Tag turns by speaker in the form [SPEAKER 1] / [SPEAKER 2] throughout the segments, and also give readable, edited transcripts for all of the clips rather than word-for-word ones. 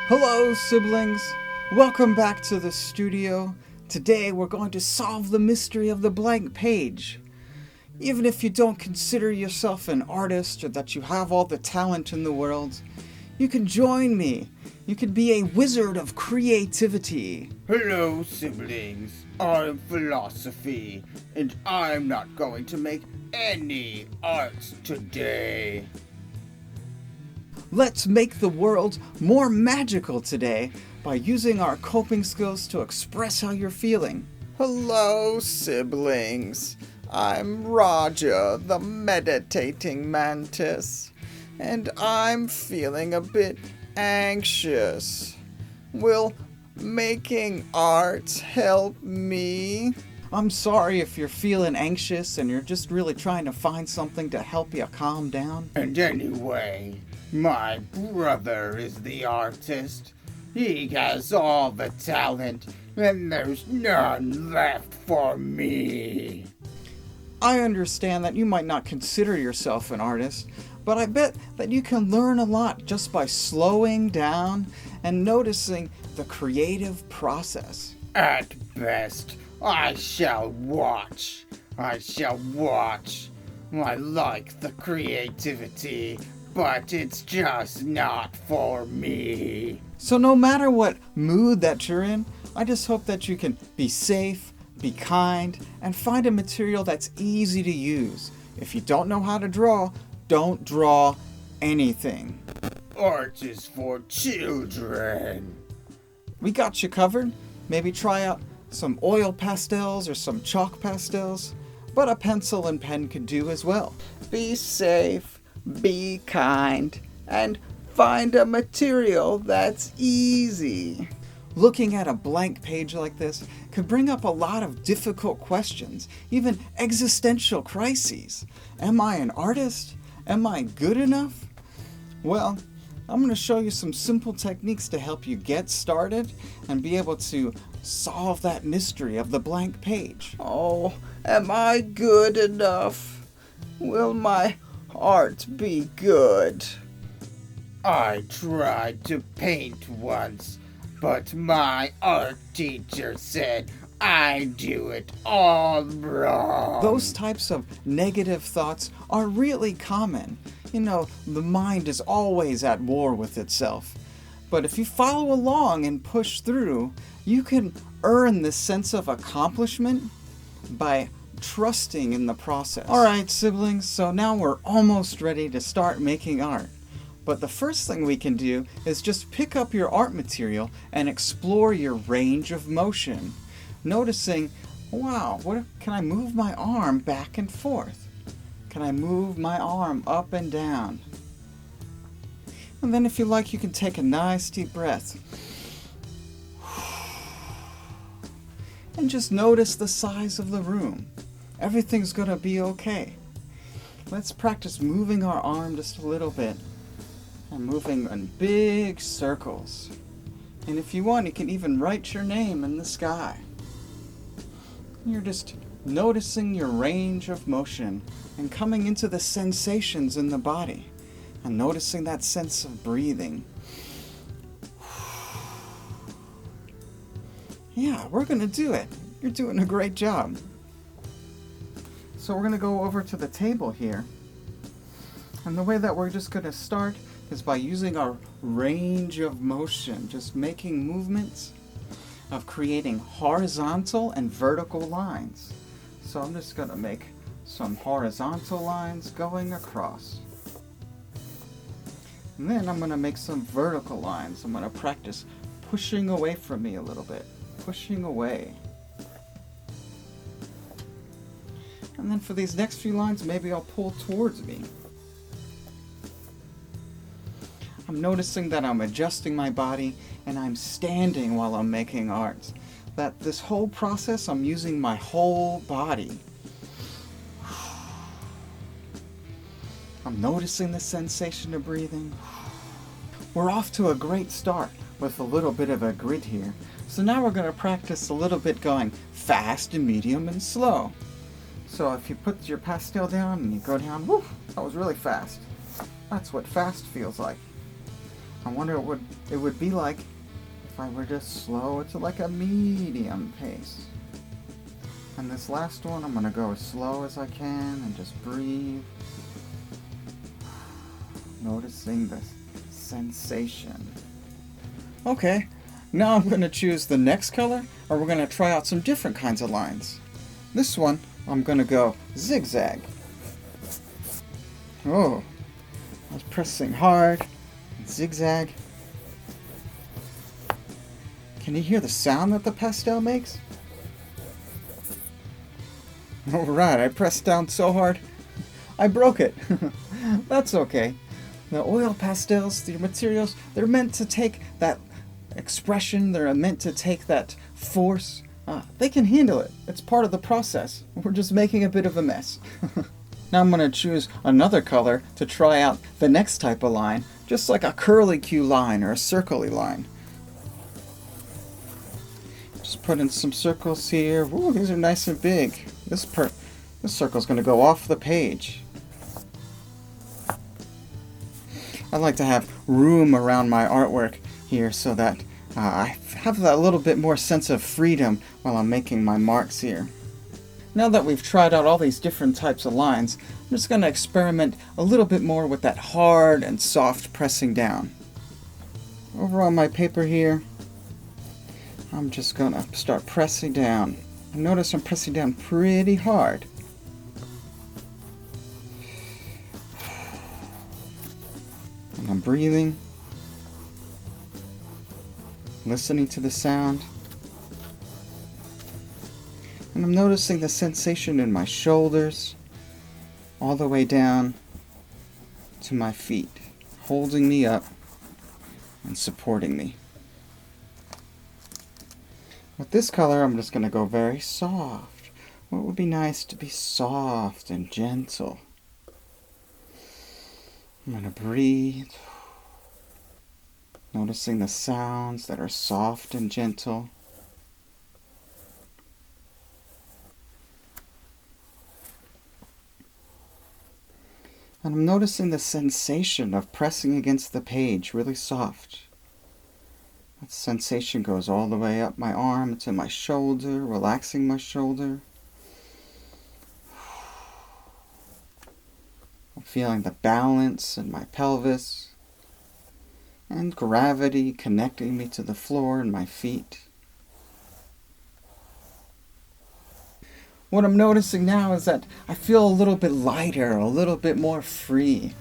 [SPEAKER 1] Hello, siblings! Welcome back to the studio. Today we're going to solve the mystery of the blank page. Even if you don't consider yourself an artist or that you have all the talent in the world, you can join me. You can be a wizard of creativity.
[SPEAKER 2] Hello, siblings. I'm Philosophy, and I'm not going to make any art today.
[SPEAKER 1] Let's make the world more magical today by using our coping skills to express how you're feeling.
[SPEAKER 2] Hello, siblings. I'm Raja, the meditating mantis, and I'm feeling a bit anxious. Will making art help me?
[SPEAKER 1] I'm sorry if you're feeling anxious and you're just really trying to find something to help you calm down.
[SPEAKER 2] And anyway, my brother is the artist. He has all the talent, and there's none left for me.
[SPEAKER 1] I understand that you might not consider yourself an artist, but I bet that you can learn a lot just by slowing down and noticing the creative process.
[SPEAKER 2] At best, I shall watch. I like the creativity, but it's just not for me.
[SPEAKER 1] So no matter what mood that you're in, I just hope that you can be safe, be kind, and find a material that's easy to use. If you don't know how to draw, don't draw anything.
[SPEAKER 2] Art is for children.
[SPEAKER 1] We got you covered. Maybe try out some oil pastels or some chalk pastels, but a pencil and pen could do as well.
[SPEAKER 2] Be safe, be kind, and find a material that's easy.
[SPEAKER 1] Looking at a blank page like this could bring up a lot of difficult questions, even existential crises. Am I an artist? Am I good enough? Well, I'm going to show you some simple techniques to help you get started and be able to solve that mystery of the blank page.
[SPEAKER 2] Oh, am I good enough? Will my art be good? I tried to paint once, but my art teacher said I do it all wrong.
[SPEAKER 1] Those types of negative thoughts are really common. You know, the mind is always at war with itself. But if you follow along and push through, you can earn this sense of accomplishment by trusting in the process. Alright, siblings, so now we're almost ready to start making art. But the first thing we can do is just pick up your art material and explore your range of motion. Noticing, wow, can I move my arm back and forth? Can I move my arm up and down? And then if you like, you can take a nice deep breath. And just notice the size of the room. Everything's gonna be okay. Let's practice moving our arm just a little bit. And moving in big circles. And if you want, you can even write your name in the sky. You're just noticing your range of motion and coming into the sensations in the body and noticing that sense of breathing. Yeah, we're gonna do it. You're doing a great job. So we're gonna go over to the table here. And the way that we're just gonna start is by using our range of motion, just making movements of creating horizontal and vertical lines. So I'm just going to make some horizontal lines going across. And then I'm going to make some vertical lines. I'm going to practice pushing away from me a little bit. Pushing away. And then for these next few lines, maybe I'll pull towards me. I'm noticing that I'm adjusting my body and I'm standing while I'm making art. That this whole process, I'm using my whole body. I'm noticing the sensation of breathing. We're off to a great start with a little bit of a grid here. So now we're going to practice a little bit going fast and medium and slow. So if you put your pastel down and you go down, whoo, that was really fast. That's what fast feels like. I wonder what it would be like if I were to slow it to like a medium pace. And this last one, I'm going to go as slow as I can and just breathe. Noticing the sensation. Okay, now I'm going to choose the next color, or we're going to try out some different kinds of lines. This one, I'm going to go zigzag. Oh, I was pressing hard. Zigzag. Can you hear the sound that the pastel makes? Alright, I pressed down so hard, I broke it. That's okay. The oil pastels, the materials, they're meant to take that expression, they're meant to take that force. They can handle it. It's part of the process. We're just making a bit of a mess. Now I'm going to choose another color to try out the next type of line, just like a curly-Q line or a circle-y line. Just put in some circles here. Ooh, these are nice and big. This circle's going to go off the page. I like to have room around my artwork here so that I have a little bit more sense of freedom while I'm making my marks here. Now that we've tried out all these different types of lines, I'm just going to experiment a little bit more with that hard and soft pressing down. Over on my paper here, I'm just going to start pressing down. And notice I'm pressing down pretty hard. And I'm breathing, listening to the sound. And I'm noticing the sensation in my shoulders, all the way down to my feet, holding me up and supporting me. With this color, I'm just going to go very soft. What would be nice to be soft and gentle? I'm going to breathe, noticing the sounds that are soft and gentle. And I'm noticing the sensation of pressing against the page, really soft. That sensation goes all the way up my arm to my shoulder, relaxing my shoulder. I'm feeling the balance in my pelvis and gravity connecting me to the floor and my feet. What I'm noticing now is that I feel a little bit lighter, a little bit more free.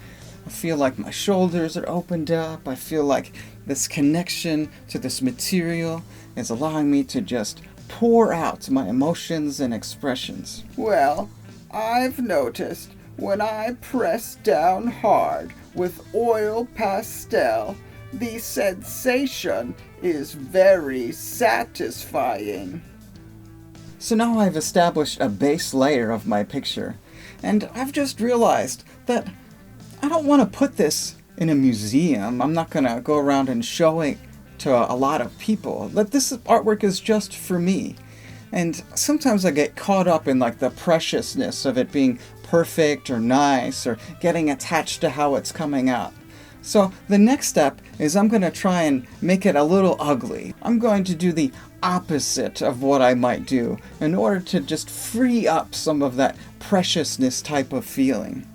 [SPEAKER 1] I feel like my shoulders are opened up. I feel like this connection to this material is allowing me to just pour out my emotions and expressions.
[SPEAKER 2] Well, I've noticed when I press down hard with oil pastel, the sensation is very satisfying.
[SPEAKER 1] So now I've established a base layer of my picture, and I've just realized that I don't want to put this in a museum. I'm not going to go around and show it to a lot of people. That this artwork is just for me. And sometimes I get caught up in like the preciousness of it being perfect or nice or getting attached to how it's coming out. So the next step is I'm going to try and make it a little ugly. I'm going to do the opposite of what I might do in order to just free up some of that preciousness type of feeling.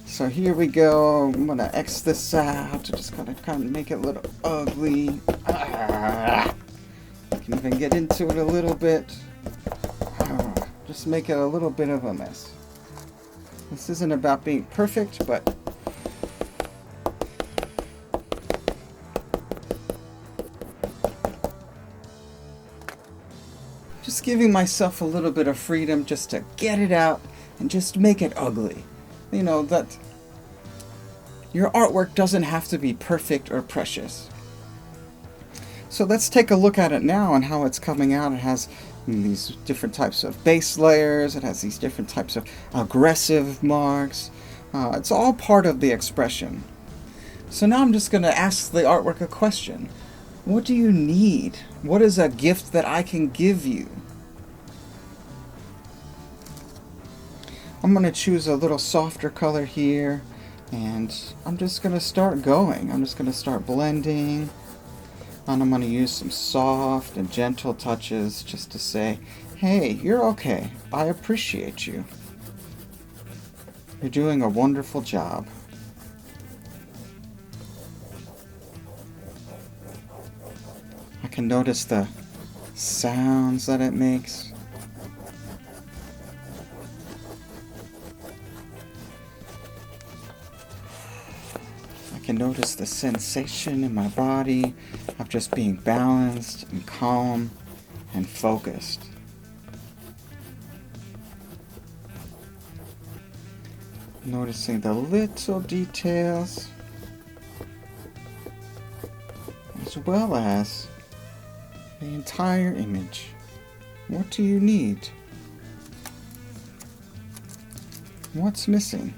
[SPEAKER 1] So here we go. I'm going to X this out to just kind of make it a little ugly. I can even get into it a little bit. Just make it a little bit of a mess. This isn't about being perfect, but just giving myself a little bit of freedom just to get it out and just make it ugly. You know, that your artwork doesn't have to be perfect or precious. So let's take a look at it now and how it's coming out. It has these different types of base layers. It has these different types of aggressive marks. It's all part of the expression. So now I'm just going to ask the artwork a question. What do you need? What is a gift that I can give you? I'm going to choose a little softer color here. And I'm just going to start going. I'm just going to start blending. And I'm going to use some soft and gentle touches just to say, hey, you're okay. I appreciate you. You're doing a wonderful job. I can notice the sounds that it makes. I can notice the sensation in my body of just being balanced and calm and focused. Noticing the little details as well as the entire image. What do you need? What's missing?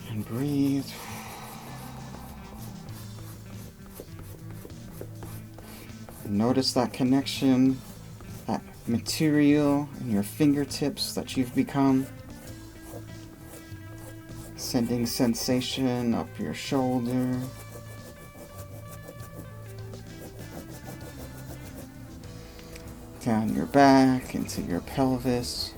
[SPEAKER 1] And breathe. Notice that connection, that material in your fingertips that you've become. Sending sensation up your shoulder. Down your back, into your pelvis.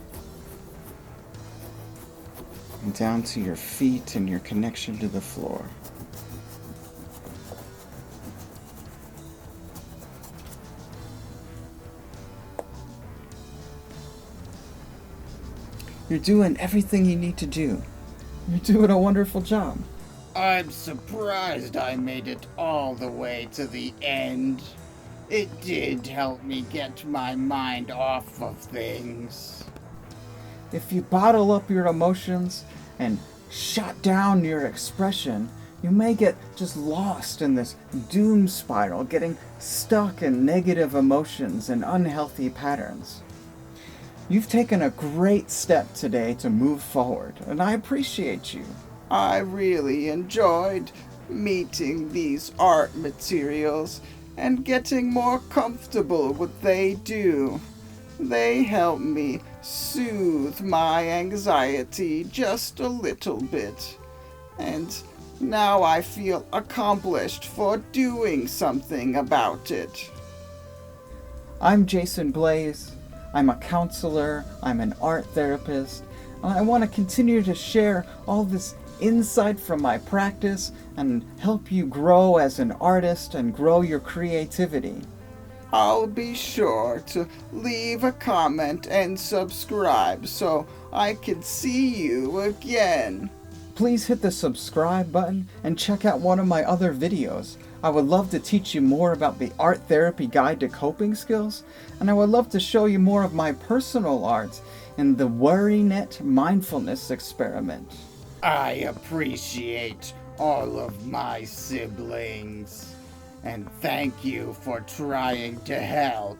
[SPEAKER 1] And down to your feet and your connection to the floor. You're doing everything you need to do. You're doing a wonderful job.
[SPEAKER 2] I'm surprised I made it all the way to the end. It did help me get my mind off of things.
[SPEAKER 1] If you bottle up your emotions and shut down your expression, you may get just lost in this doom spiral, getting stuck in negative emotions and unhealthy patterns. You've taken a great step today to move forward, and I appreciate you.
[SPEAKER 2] I really enjoyed meeting these art materials and getting more comfortable with what they do. They help me soothe my anxiety just a little bit. And now I feel accomplished for doing something about it.
[SPEAKER 1] I'm Jason Blaze. I'm a counselor, I'm an art therapist, and I want to continue to share all this insight from my practice and help you grow as an artist and grow your creativity.
[SPEAKER 2] I'll be sure to leave a comment and subscribe so I can see you again.
[SPEAKER 1] Please hit the subscribe button and check out one of my other videos. I would love to teach you more about the Art Therapy Guide to Coping Skills, and I would love to show you more of my personal art in the WorryNet Mindfulness experiment.
[SPEAKER 2] I appreciate all of my siblings, and thank you for trying to help.